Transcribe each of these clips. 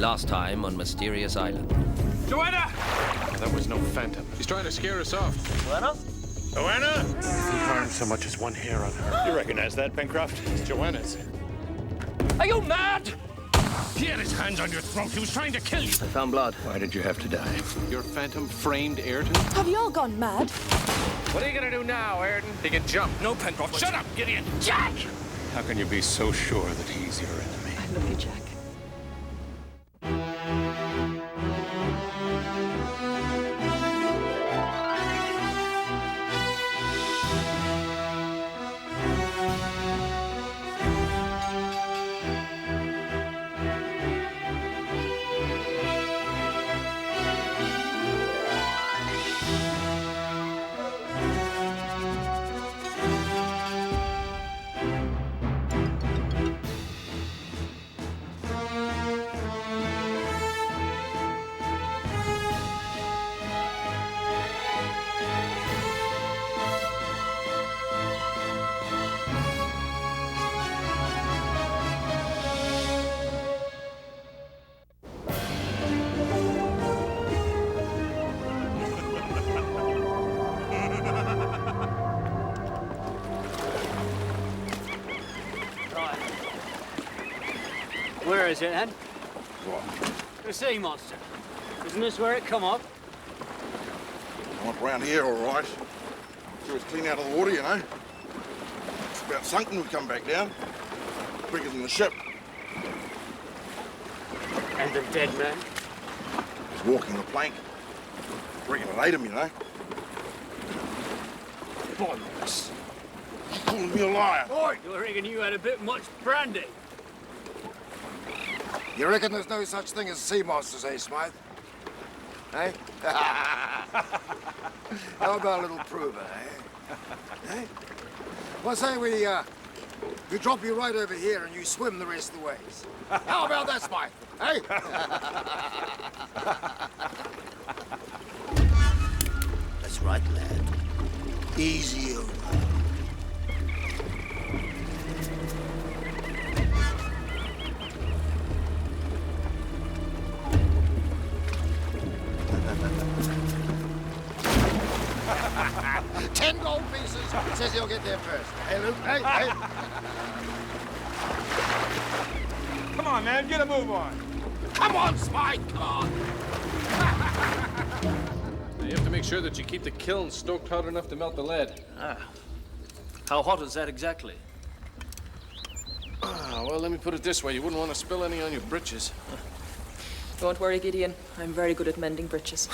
Last time on Mysterious Island. Joanna! Oh, that was no phantom. She's trying to scare us off. Joanna? Joanna! He harmed so much as one hair on her. You recognize that, Pencroft? It's Joanna's. Are you mad? He had his hands on your throat. He was trying to kill you. I found blood. Why did you have to die? Your phantom framed Ayrton? Have you all gone mad? What are you gonna do now, Ayrton? He can jump. No, Pencroft. Shut up, Gideon! Jack! How can you be so sure that he's your enemy? I love you, Jack. Where is it, then? The sea monster. Isn't this where it come up? I'm up around here, all right. Sure it's clean out of the water, you know. It's about sunk when we come back down. Quicker than the ship. And the dead man? He's walking the plank. Reckon it ate him, you know. Bollocks. You calling me a liar? Oi! You reckon you had a bit much brandy? You reckon there's no such thing as sea monsters, eh, Smythe? Eh? How about a little prover, eh? Eh? Well, say we drop you right over here and you swim the rest of the ways. How about that, Smythe? Eh? That's right, lad. Easy over. $10 gold pieces. Says he'll get there first. Hey, Luke. Hey, hey. Come on, man. Get a move on. Come on, Smythe. Come on. You have to make sure that you keep the kiln stoked hot enough to melt the lead. How hot is that exactly? Well, let me put it this way. You wouldn't want to spill any on your britches. Don't worry, Gideon. I'm very good at mending breeches.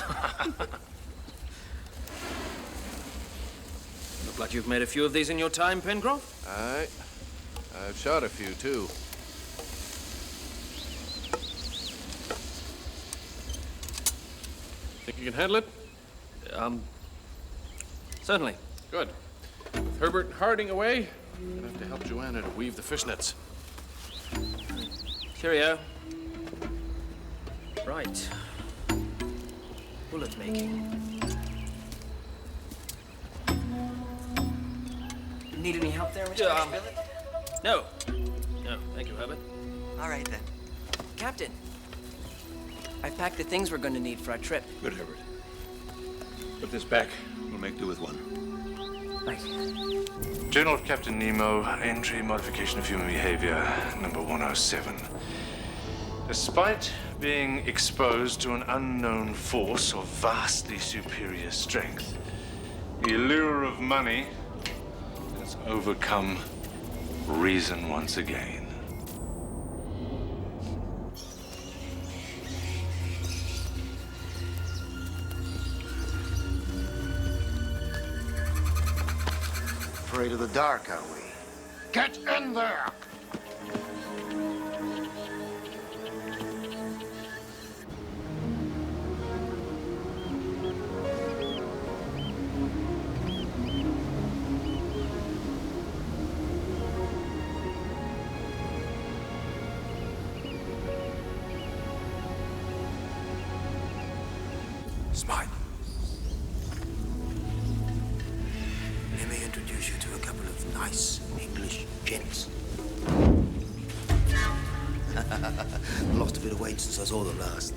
Look like you've made a few of these in your time, Pencroft. Aye. I've shot a few, too. Think you can handle it? Certainly. Good. With Herbert Harding away, I'm gonna have to help Joanna to weave the fishnets. Cheerio. Right. Bullet making. Need any help there, Mr. Spilett? No. No, thank you, Herbert. All right, then. Captain, I've packed the things we're going to need for our trip. Good, Herbert. Put this back. We'll make do with one. Right. Journal of Captain Nemo, entry modification of human behavior, number 107. Despite being exposed to an unknown force of vastly superior strength, the allure of money has overcome reason once again. Afraid of the dark, are we? Get in there! Smythe. Let me introduce you to a couple of nice English gents. Lost a bit of weight since I saw them last.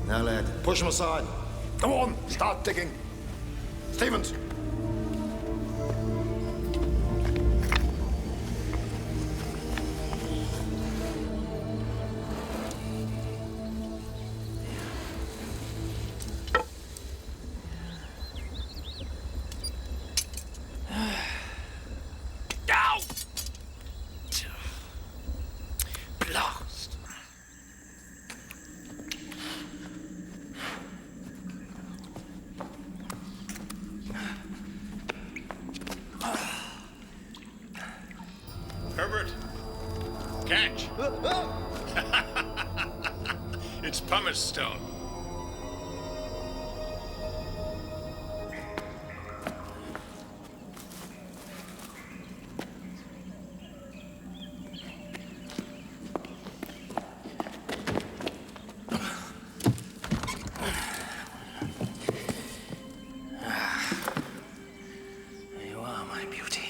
Now, lad, push him aside. Come on, start digging. Stevens. Blast! Herbert, catch. It's pumice stone. You are my beauty.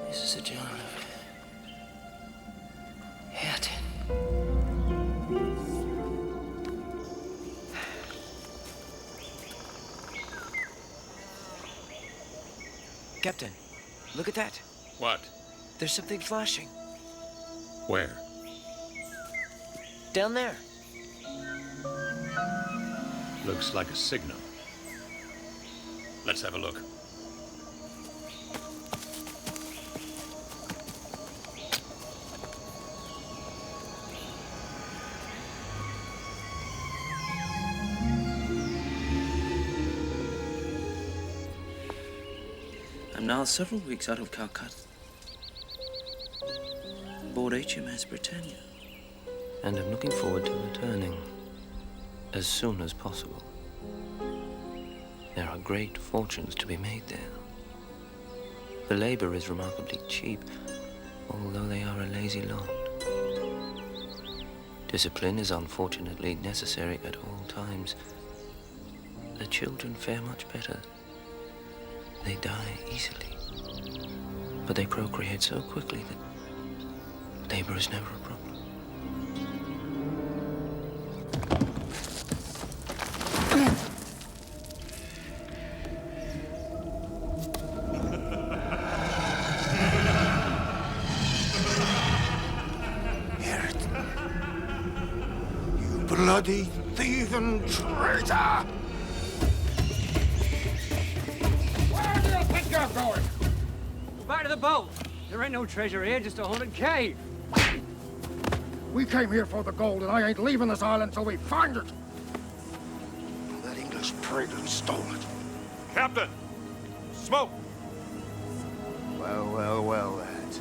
This is a jar of hair tin. Captain, look at that. What? There's something flashing. Where? Down there. Looks like a signal. Let's have a look. I'm now several weeks out of Calcutta, aboard HMS Britannia. And I'm looking forward to returning as soon as possible. There are great fortunes to be made there. The labor is remarkably cheap, although they are a lazy lot. Discipline is unfortunately necessary at all times. The children fare much better. They die easily, but they procreate so quickly that labor is never a problem. Hear it. You bloody thieving traitor! Where do you think you're going? Back to the boat. There ain't no treasure here, just a haunted cave. We came here for the gold, and I ain't leaving this island till we find it. That English prig who stole it. Captain! Smoke! Well, lad.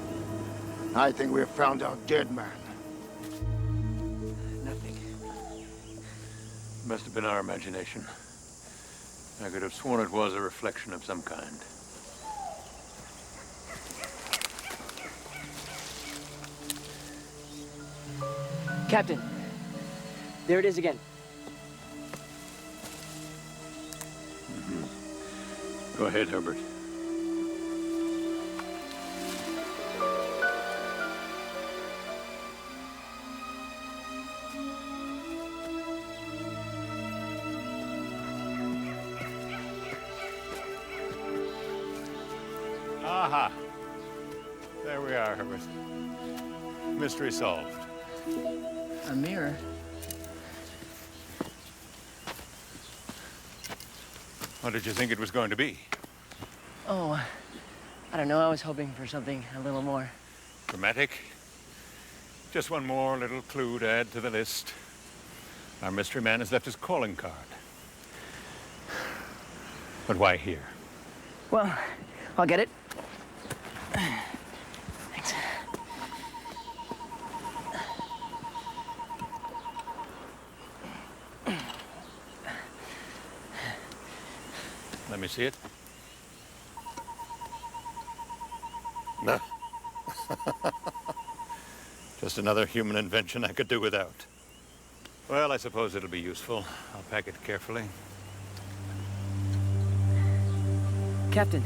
I think we've found our dead man. Nothing. Must have been our imagination. I could have sworn it was a reflection of some kind. Captain, there it is again. Go ahead, Herbert. Aha! There we are, Herbert. Mystery solved. A mirror. What did you think it was going to be? Oh, I don't know. I was hoping for something a little more. Dramatic? Just one more little clue to add to the list. Our mystery man has left his calling card. But why here? Well, I'll get it. Thanks. Let me see it. Just another human invention I could do without. Well, I suppose it'll be useful. I'll pack it carefully. Captain,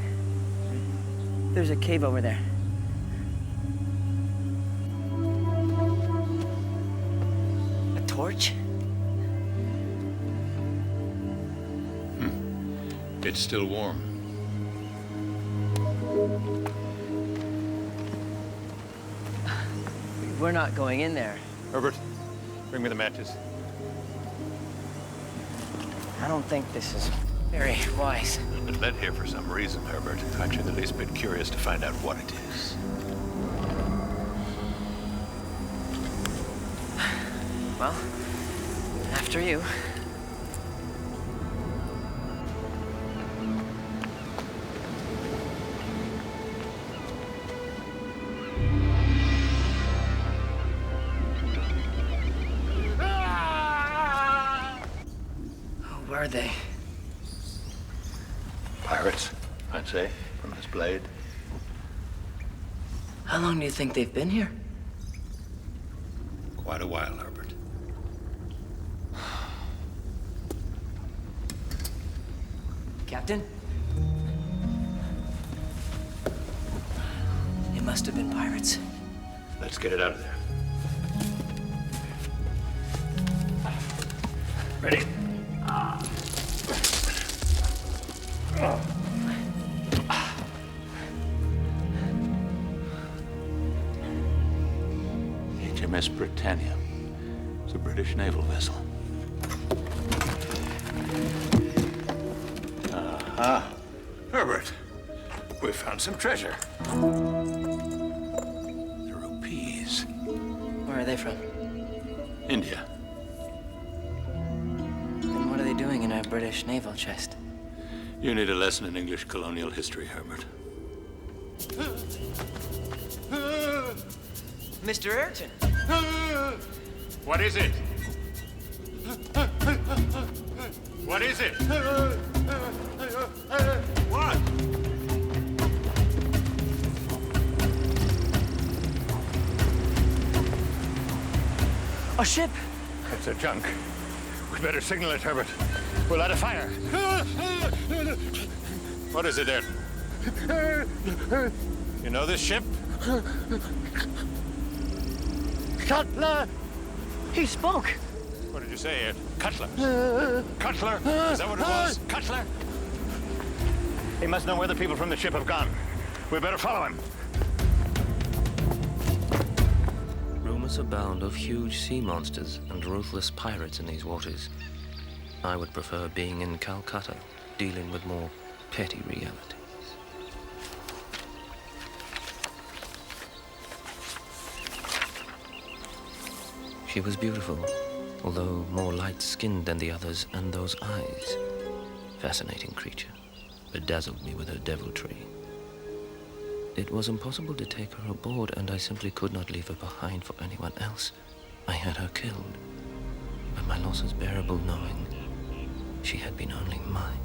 there's a cave over there. A torch? It's still warm. We're not going in there. Herbert, bring me the matches. I don't think this is very wise. I've been led here for some reason, Herbert. Aren't you the least bit curious to find out what it is? Well, after you. Who are they? Pirates, I'd say, from this blade. How long do you think they've been here? Quite a while, Herbert. Captain? They must have been pirates. Let's get it out of there. Ready? HMS Britannia. It's a British naval vessel. Aha. Herbert, we found some treasure. The rupees. Where are they from? India. And what are they doing in a British naval chest? You need a lesson in English colonial history, Herbert. Mr. Ayrton! What is it? What is it? What? A ship! It's a junk. We better signal it, Herbert. We'll light a fire. What is it, Ayrton? You know this ship? Cutler! He spoke! What did you say, Ayrton? Cutler? Cutler? Is that what it was? Cutler? He must know where the people from the ship have gone. We better follow him. Rumors abound of huge sea monsters and ruthless pirates in these waters. I would prefer being in Calcutta, dealing with more petty realities. She was beautiful, although more light-skinned than the others, and those eyes. Fascinating creature, bedazzled me with her deviltry. It was impossible to take her aboard, and I simply could not leave her behind for anyone else. I had her killed, but my loss is bearable knowing she had been only mine.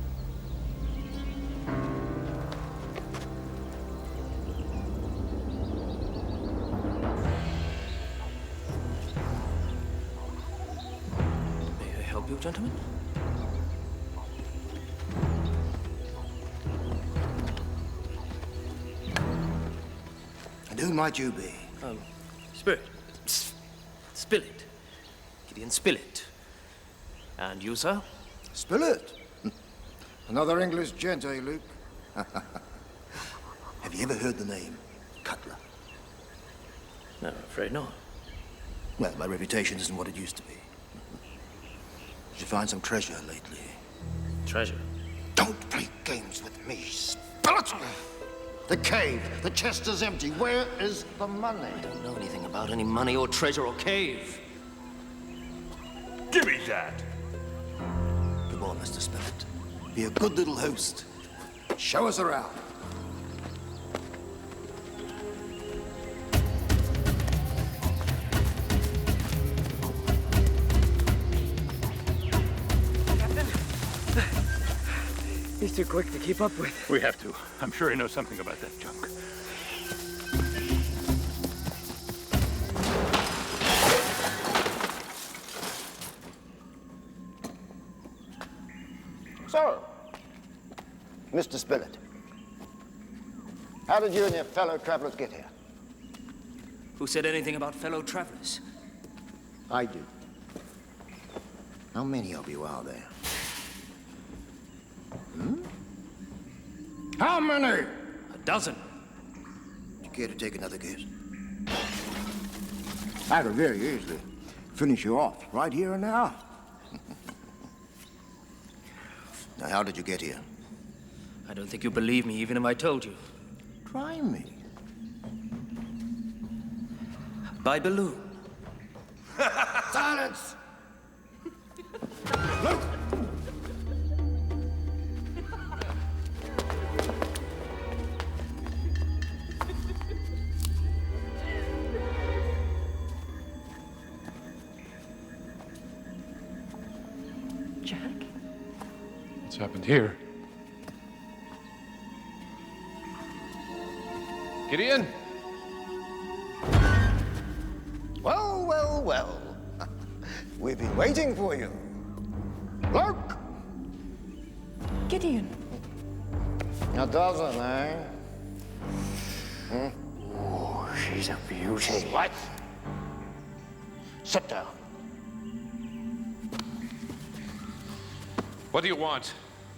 May I help you, gentlemen? And who might you be? Spirit. Spilett. Gideon Spilett. And you, sir? Spilett? Another English gent, eh, Luke? Have you ever heard the name Cutler? No, I'm afraid not. Well, my reputation isn't what it used to be. Did you find some treasure lately? Treasure? Don't play games with me, Spilett! The cave, the chest is empty. Where is the money? I don't know anything about any money or treasure or cave. Give me that! Come on, Mr. Spilett. Be a good little host. Show us around. He's too quick to keep up with. We have to. I'm sure he knows something about that junk. So, Mr. Spilett, how did you and your fellow travelers get here? Who said anything about fellow travelers? I do. How many of you are there? How many? A dozen. Do you care to take another guess? I could very easily finish you off right here and now. Now, how did you get here? I don't think you believe me, even if I told you. Try me. By balloon. Silence! Luke! Jack? What's happened here? Gideon? Well, well, well. We've been waiting for you. Look! Gideon. A dozen, eh? Oh, she's a beauty. What? Sit down. What do you want?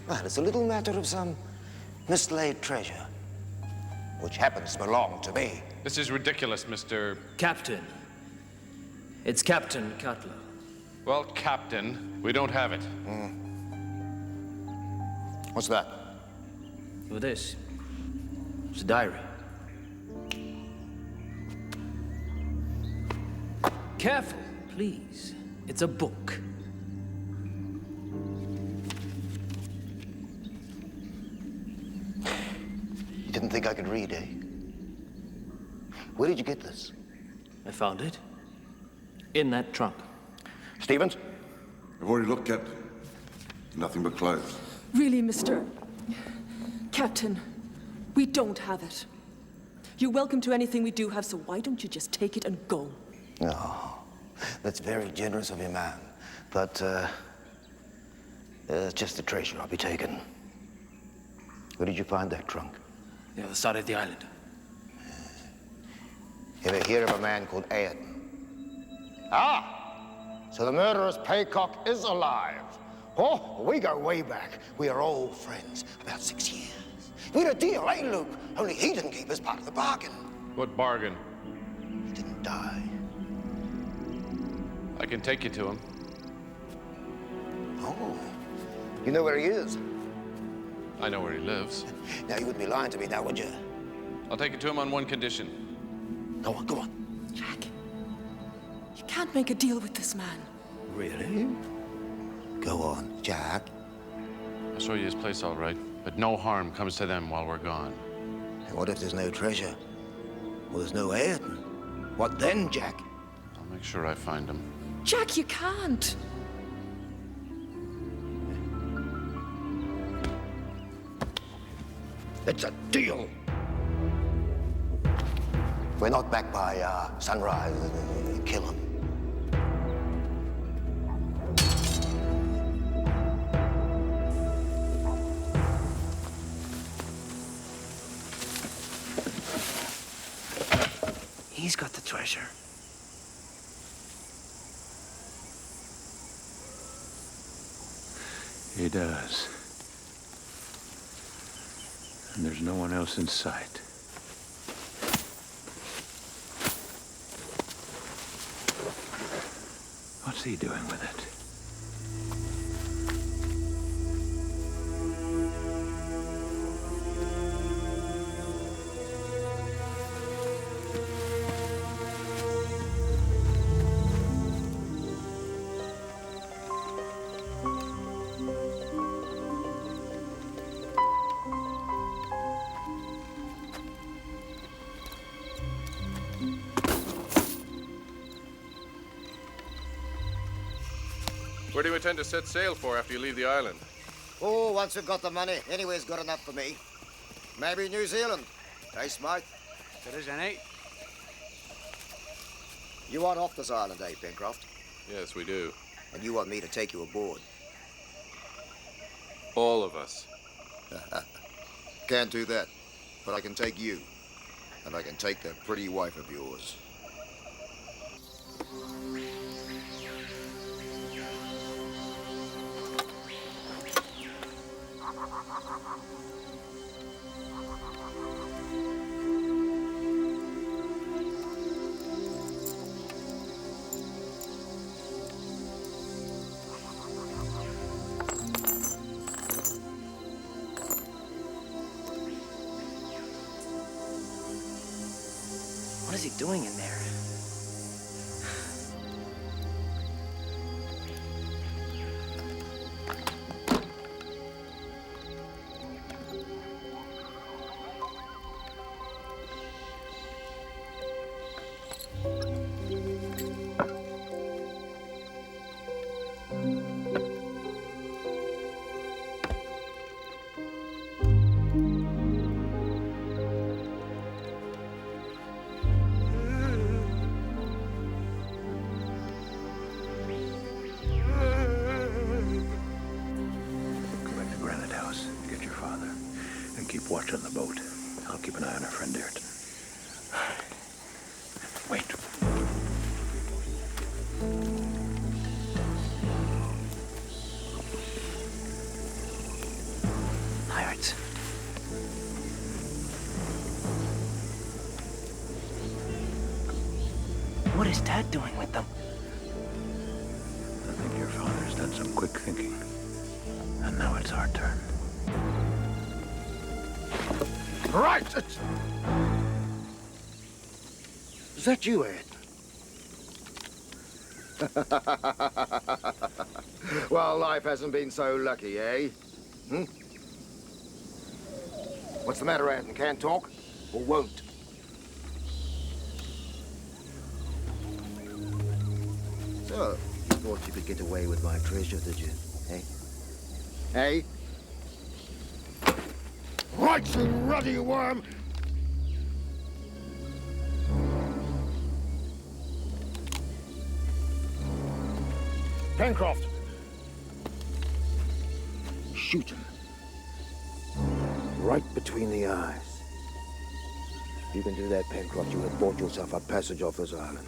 Well, it's a little matter of some mislaid treasure, which happens to belong to me. This is ridiculous, Mr. Captain. It's Captain Cutler. Well, Captain, we don't have it. What's that? For this. It's a diary. Careful, please. It's a book. You didn't think I could read, eh? Where did you get this? I found it. In that trunk. Stevens? I've already looked, Captain. Nothing but clothes. Really, Mr. Captain, we don't have it. You're welcome to anything we do have, so why don't you just take it and go? Oh, that's very generous of you, ma'am. But, it's just the treasure I'll be taking. Where did you find that trunk? The other side of the island. Ever hear of a man called Ayrton? Ah! So the murderous Paycock is alive. Oh, we go way back. We are old friends, about 6 years. We had a deal, eh, Luke? Only he didn't keep his part of the bargain. What bargain? He didn't die. I can take you to him. Oh, you know where he is? I know where he lives. Now, you wouldn't be lying to me now, would you? I'll take you to him on one condition. Go on, go on. Jack, you can't make a deal with this man. Really? Go on, Jack. I'll show you his place, all right. But no harm comes to them while we're gone. And what if there's no treasure? Well, there's no Ayrton. What then, Jack? I'll make sure I find him. Jack, you can't. It's a deal. We're not back by sunrise. Kill him. He's got the treasure. He does. And there's no one else in sight. What's he doing with it? Where do you intend to set sail for after you leave the island? Oh, once we've got the money, anywhere's good enough for me. Maybe New Zealand. Hey, Smite. There is any. You want off this island, eh, Pencroft? Yes, we do. And you want me to take you aboard? All of us. Can't do that, but I can take you. And I can take that pretty wife of yours. What is he doing in there? Keep watch on the boat. I'll keep an eye on our friend Ayrton. Wait. Pirates. What is Dad doing with them? I think your father's done some quick thinking. And now it's our turn. Right! Is that you, Ed? Well, life hasn't been so lucky, eh? Hmm? What's the matter, Ed? Can't talk? Or won't? So, you thought you could get away with my treasure, did you? Eh? Eh? Right, you ruddy worm! Pencroft! Shoot him. Right between the eyes. If you can do that, Pencroft, you have bought yourself a passage off this island.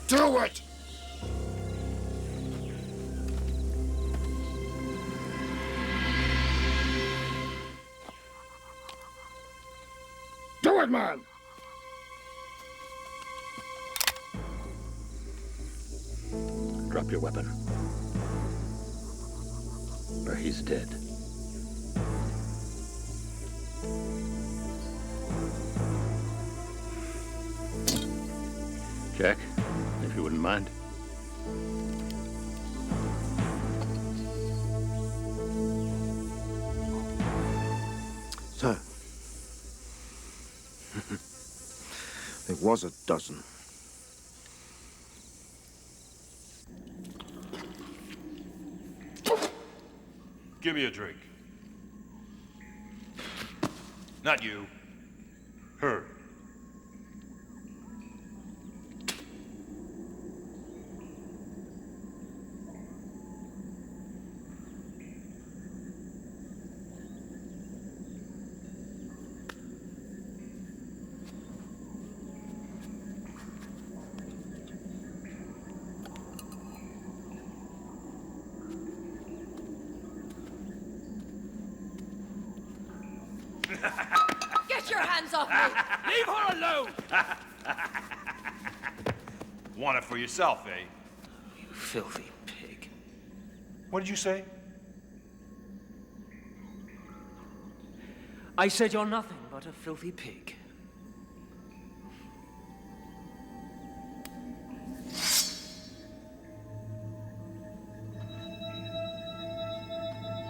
Do it! Do it, man! Drop your weapon. Or he's dead. Jack, if you wouldn't mind. So, it was a dozen. Give me a drink. Not you. Her. Get your hands off me! Leave her alone! Want it for yourself, eh? You filthy pig. What did you say? I said you're nothing but a filthy pig.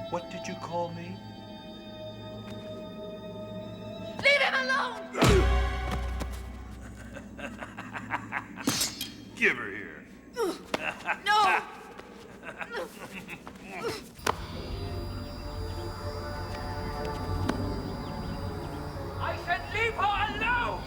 What did you call me? Leave him alone! Give her here. No! I said leave her alone!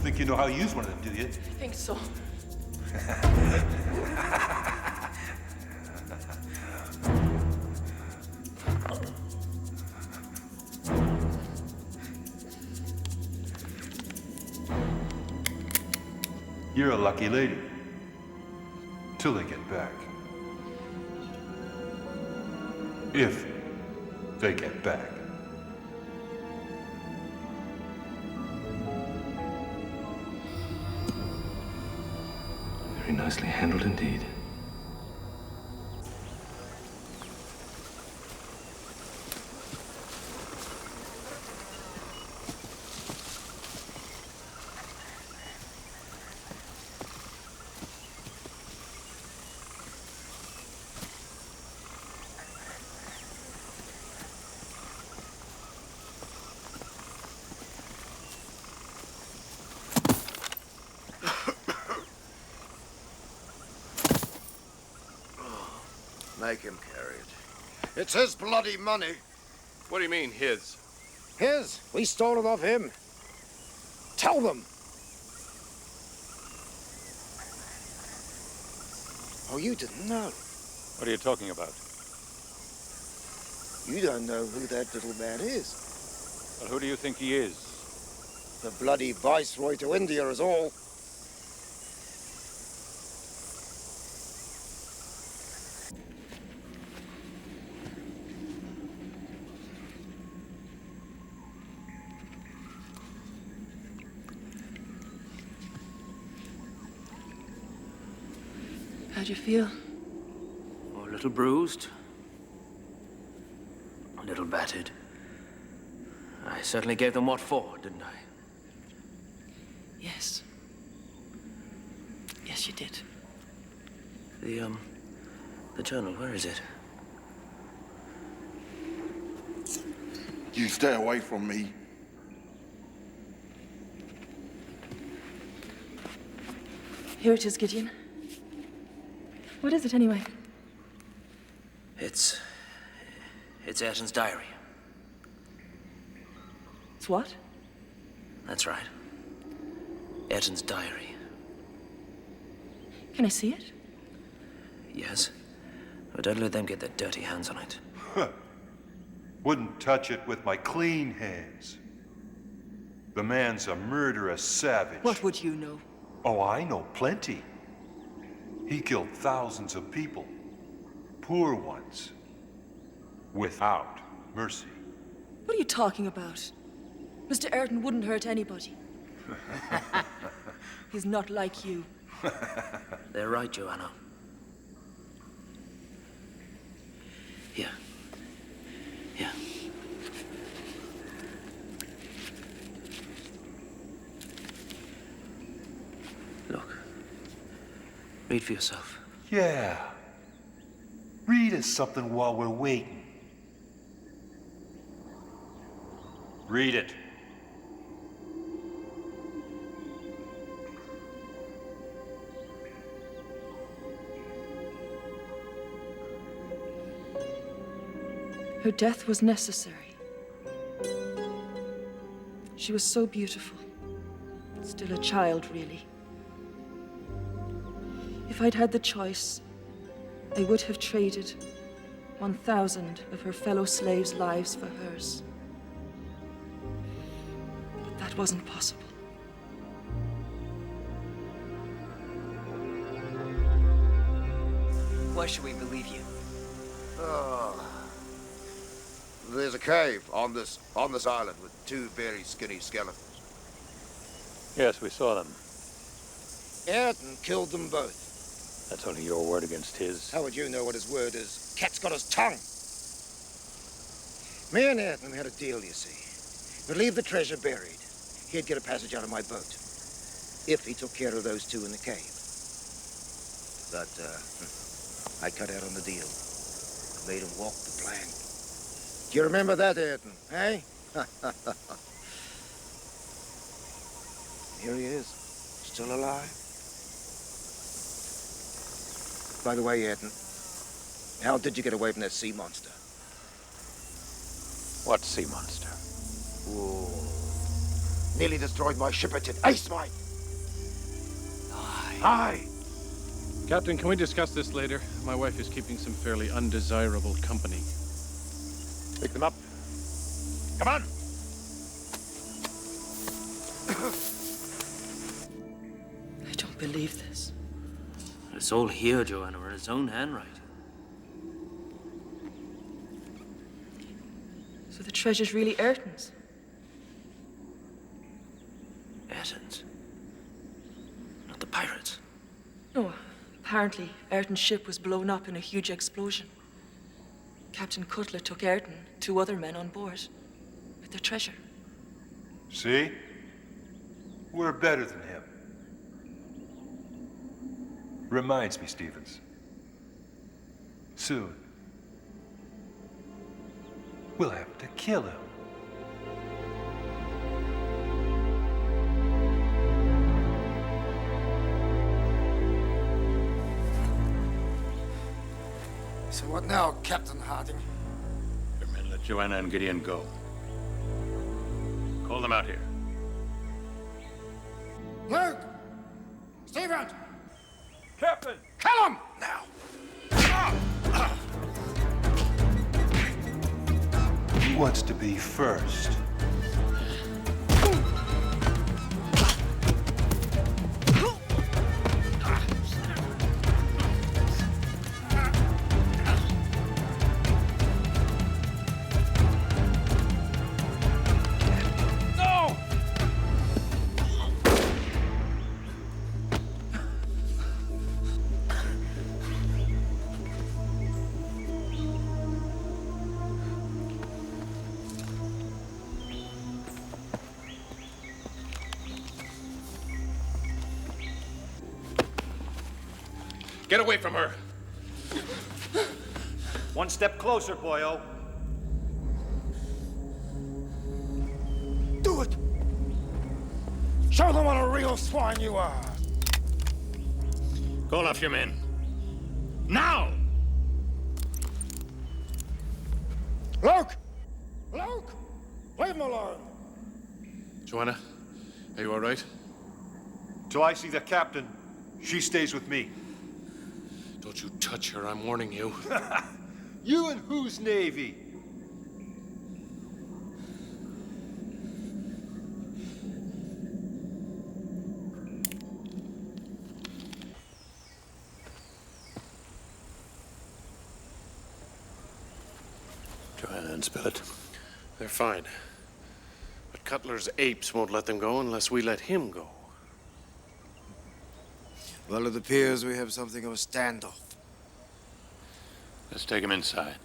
think you know how to use one of them, do you? I think so. You're a lucky lady. Till they get back. If they get back. Very nicely handled indeed. Make him carry it. It's his bloody money. What do you mean, his? His. We stole it off him. Tell them. Oh, you didn't know. What are you talking about? You don't know who that little man is. Well, who do you think he is? The bloody viceroy to India is all. How'd you feel? Oh, a little bruised. A little battered. I certainly gave them what for, didn't I? Yes. Yes, you did. The journal, where is it? You stay away from me. Here it is, Gideon. What is it, anyway? It's Ayrton's diary. It's what? That's right. Ayrton's diary. Can I see it? Yes. But don't let them get their dirty hands on it. Wouldn't touch it with my clean hands. The man's a murderous savage. What would you know? Oh, I know plenty. He killed thousands of people. Poor ones. Without mercy. What are you talking about? Mr. Ayrton wouldn't hurt anybody. He's not like you. They're right, Joanna. Here. Here. Look. Read for yourself. Yeah. Read us something while we're waiting. Read it. Her death was necessary. She was so beautiful. Still a child, really. If I'd had the choice, I would have traded 1,000 of her fellow slaves' lives for hers. But that wasn't possible. Why should we believe you? There's a cave on this island with two very skinny skeletons. Yes, we saw them. Ayrton killed them both. That's only your word against his. How would you know what his word is? Cat's got his tongue. Me and Ayrton had a deal, you see. We'd leave the treasure buried. He'd get a passage out of my boat. If he took care of those two in the cave. But, I cut out on the deal. Made him walk the plank. Do you remember that, Ayrton, eh? Here he is, still alive. By the way, Ayrton, how did you get away from that sea monster? What sea monster? Oh, Nearly destroyed my ship at it. Ace, mate! Aye! Captain, can we discuss this later? My wife is keeping some fairly undesirable company. Pick them up. Come on! I don't believe this. It's all here, Joanna, in his own handwriting. So the treasure's really Ayrton's? Ayrton's? Not the pirates. No, apparently Ayrton's ship was blown up in a huge explosion. Captain Cutler took Ayrton, 2 other men on board, with their treasure. See? We're better than him. Reminds me, Stevens. Soon, we'll have to kill him. So what now, Captain Harding? Your men let Joanna and Gideon go. Call them out here. Luke! Stephen! Captain! Kill him! Now! Who wants to be first? Get away from her! One step closer, boyo. Do it! Show them what a real swine you are! Call off your men. Now! Luke! Luke! Leave him alone! Joanna, are you all right? Till I see the captain, she stays with me. Don't you touch her, I'm warning you. You and whose navy? Joanna and Spilett. They're fine. But Cutler's apes won't let them go unless we let him go. Well, it appears we have something of a standoff. Let's take him inside.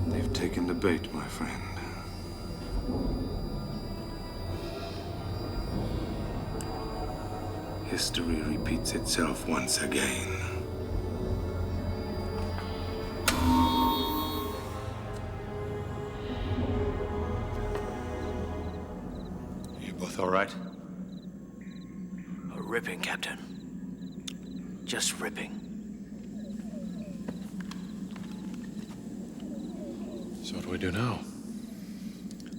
They've taken the bait, my friend. History repeats itself once again. You both all right? Ripping, Captain. Just ripping. So what do we do now?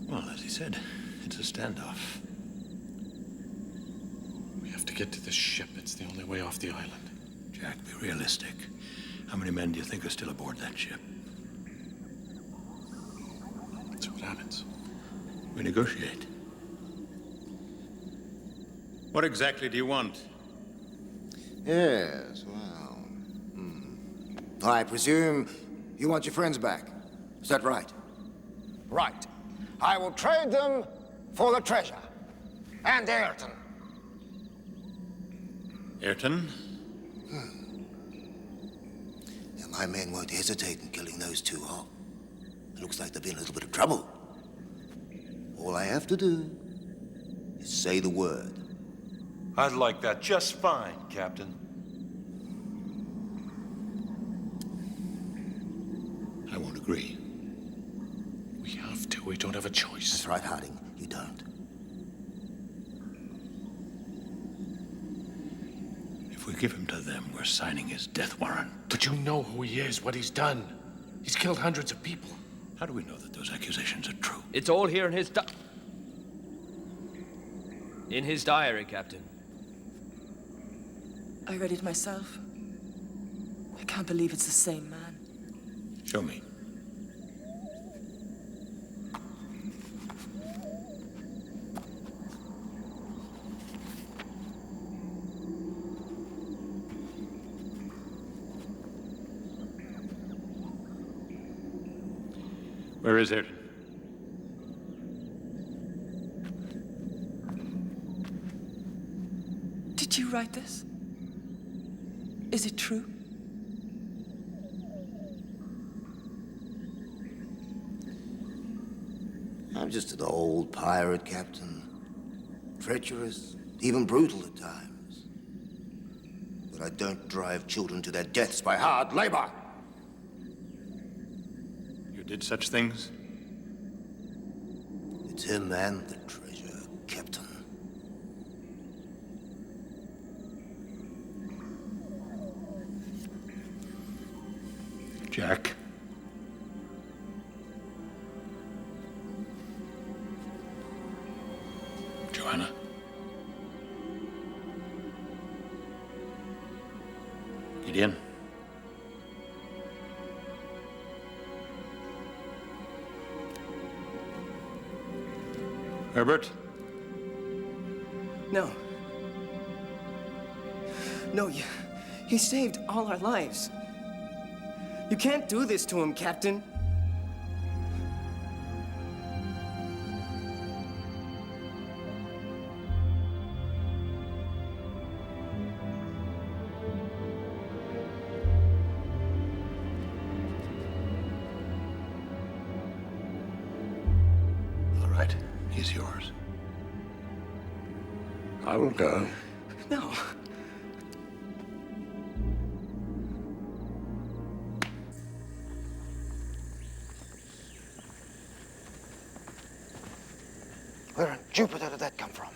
Well, as he said, it's a standoff. We have to get to the ship. It's the only way off the island. Jack, be realistic. How many men do you think are still aboard that ship? So what happens? We negotiate. What exactly do you want? Yes, well... I presume you want your friends back. Is that right? Right. I will trade them for the treasure. And Ayrton. Ayrton? Now, my men won't hesitate in killing those 2 off. It looks like they've been in a little bit of trouble. All I have to do is say the word. I'd like that just fine, Captain. I won't agree. We have to. We don't have a choice. That's right, Harding. You don't. give him to them, we're signing his death warrant. But you know who he is, what he's done. He's killed hundreds of people. How do we know that those accusations are true? It's all here in his in his diary, Captain. I read it myself. I can't believe it's the same man. Show me. Where is Ayrton? Did you write this? Is it true? I'm just an old pirate, Captain. Treacherous, even brutal at times. But I don't drive children to their deaths by hard labor. You did such things? It's him and the treasure, Captain. Jack. Joanna. Gideon. Herbert. No. No, he saved all our lives. You can't do this to him, Captain. All right, he's yours. I will go. No. Where in Jupiter did that come from?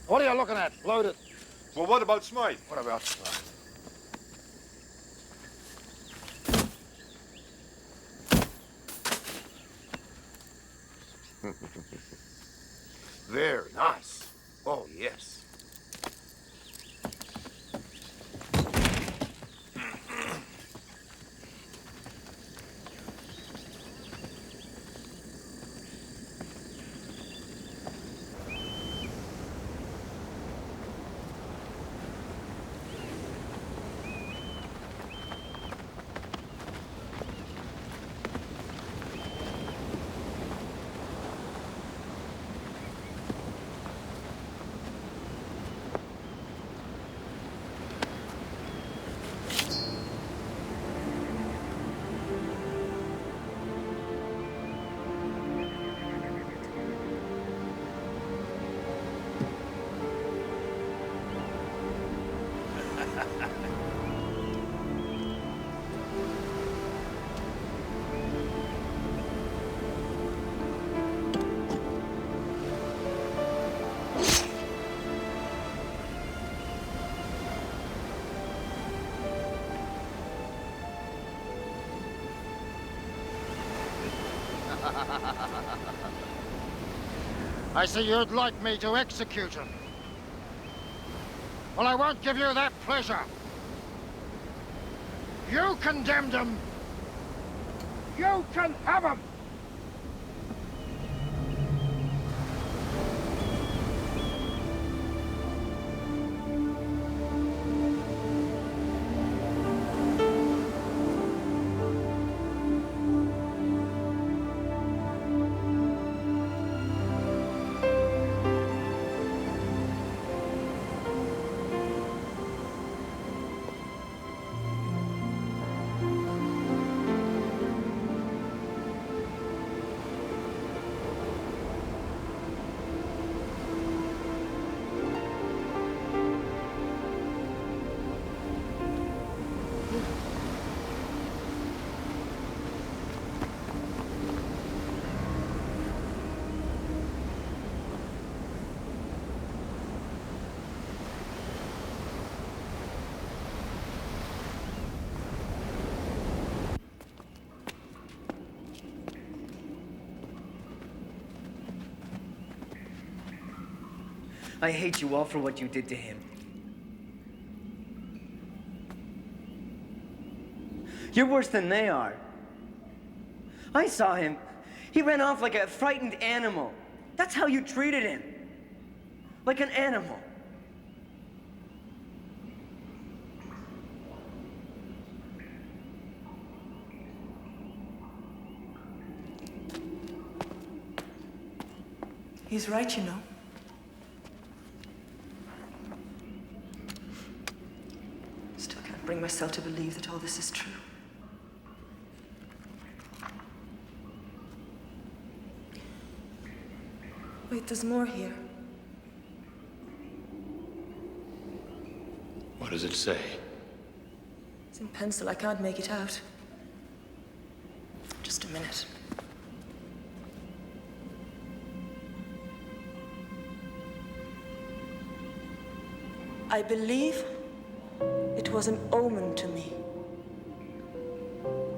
What are you looking at? Load it. Well, what about Smythe? What about Smythe? Very nice. Oh, yes. I see you'd like me to execute him. Well, I won't give you that pleasure. You condemned him. You can have him. I hate you all for what you did to him. You're worse than they are. I saw him. He ran off like a frightened animal. That's how you treated him. Like an animal. He's right, you know. Still can't bring myself to believe that all this is true. Wait, there's more here. What does it say? It's in pencil. I can't make it out. Just a minute. I believe it was an omen to me.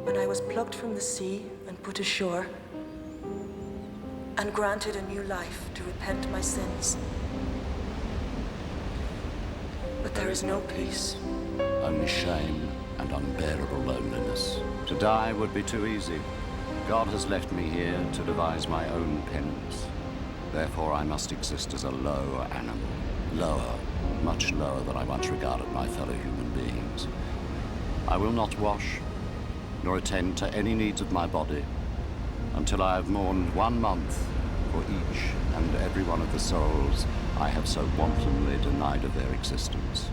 When I was plucked from the sea and put ashore, and granted a new life to repent my sins. But there is no peace. Only shame and unbearable loneliness. To die would be too easy. God has left me here to devise my own penance. Therefore, I must exist as a low animal. Lower, much lower than I once regarded my fellow human beings. I will not wash, nor attend to any needs of my body, until I have mourned 1 month for each and every one of the souls I have so wantonly denied of their existence.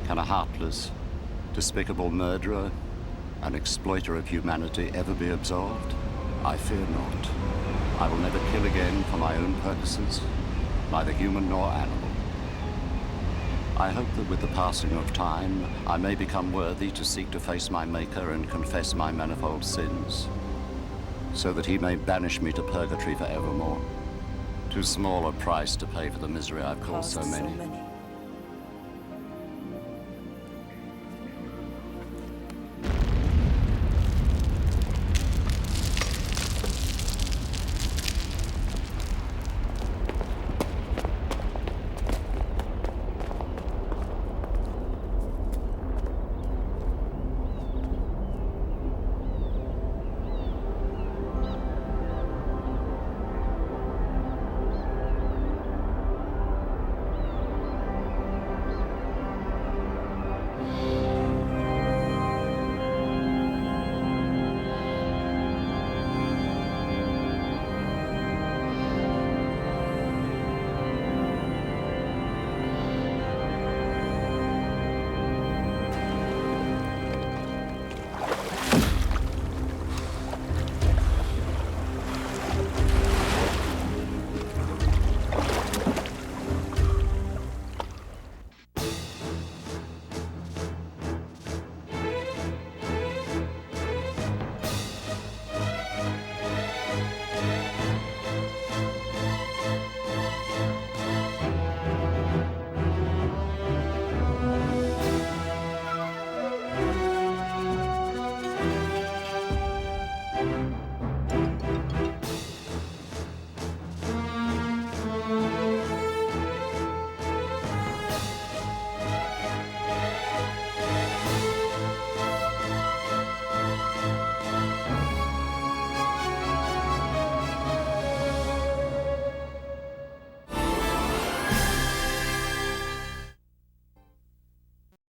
Can a heartless, despicable murderer, an exploiter of humanity, ever be absolved? I fear not. I will never kill again for my own purposes, neither human nor animal. I hope that with the passing of time, I may become worthy to seek to face my Maker and confess my manifold sins, so that he may banish me to purgatory forevermore. Too small a price to pay for the misery I've caused so many.